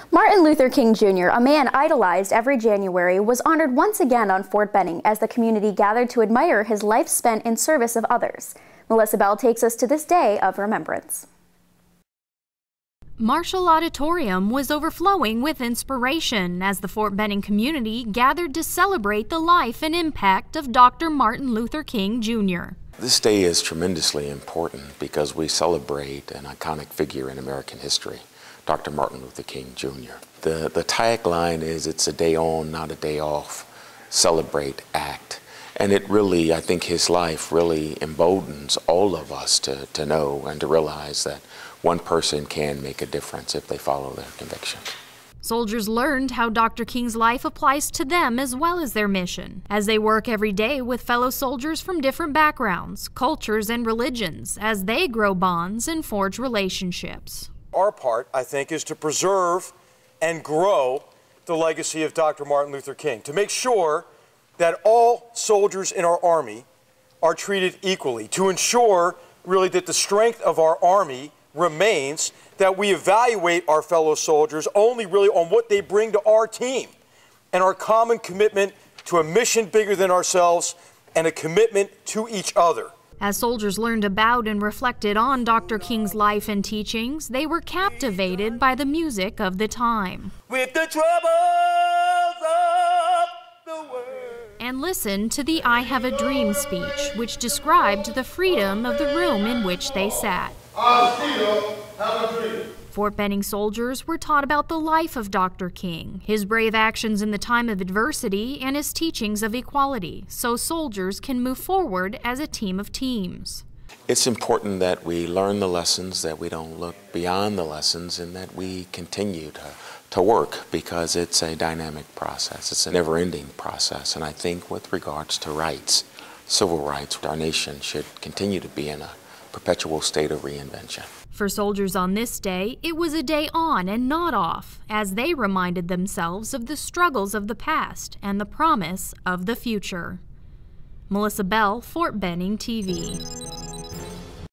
Martin Luther King Jr., a man idolized every January, was honored once again on Fort Benning as the community gathered to admire his life spent in service of others. Melissa Bell takes us to this day of remembrance. Marshall Auditorium was overflowing with inspiration as the Fort Benning community gathered to celebrate the life and impact of Dr. Martin Luther King Jr. This day is tremendously important because we celebrate an iconic figure in American history, Dr. Martin Luther King Jr. The tagline is, "It's a day on, not a day off. Celebrate, act." And it really, I think his life really emboldens all of us to know and to realize that one person can make a difference if they follow their conviction. Soldiers learned how Dr. King's life applies to them as well as their mission, as they work every day with fellow soldiers from different backgrounds, cultures, and religions, as they grow bonds and forge relationships. Our part, I think, is to preserve and grow the legacy of Dr. Martin Luther King, to make sure that all soldiers in our Army are treated equally, to ensure really that the strength of our Army remains, that we evaluate our fellow soldiers only really on what they bring to our team and our common commitment to a mission bigger than ourselves and a commitment to each other. As soldiers learned about and reflected on Dr. King's life and teachings, they were captivated by the music of the time. With the troubles of the world. And listened to the "I Have a Dream" speech, which described the freedom of the room in which they sat. I still have a dream. Fort Benning soldiers were taught about the life of Dr. King, his brave actions in the time of adversity, and his teachings of equality, so soldiers can move forward as a team of teams. It's important that we learn the lessons, that we don't look beyond the lessons, and that we continue to work, because it's a dynamic process. It's a never-ending process, and I think with regards to rights, civil rights, our nation should continue to be in a perpetual state of reinvention. For soldiers on this day, it was a day on and not off, as they reminded themselves of the struggles of the past and the promise of the future. Melissa Bell, Fort Benning TV.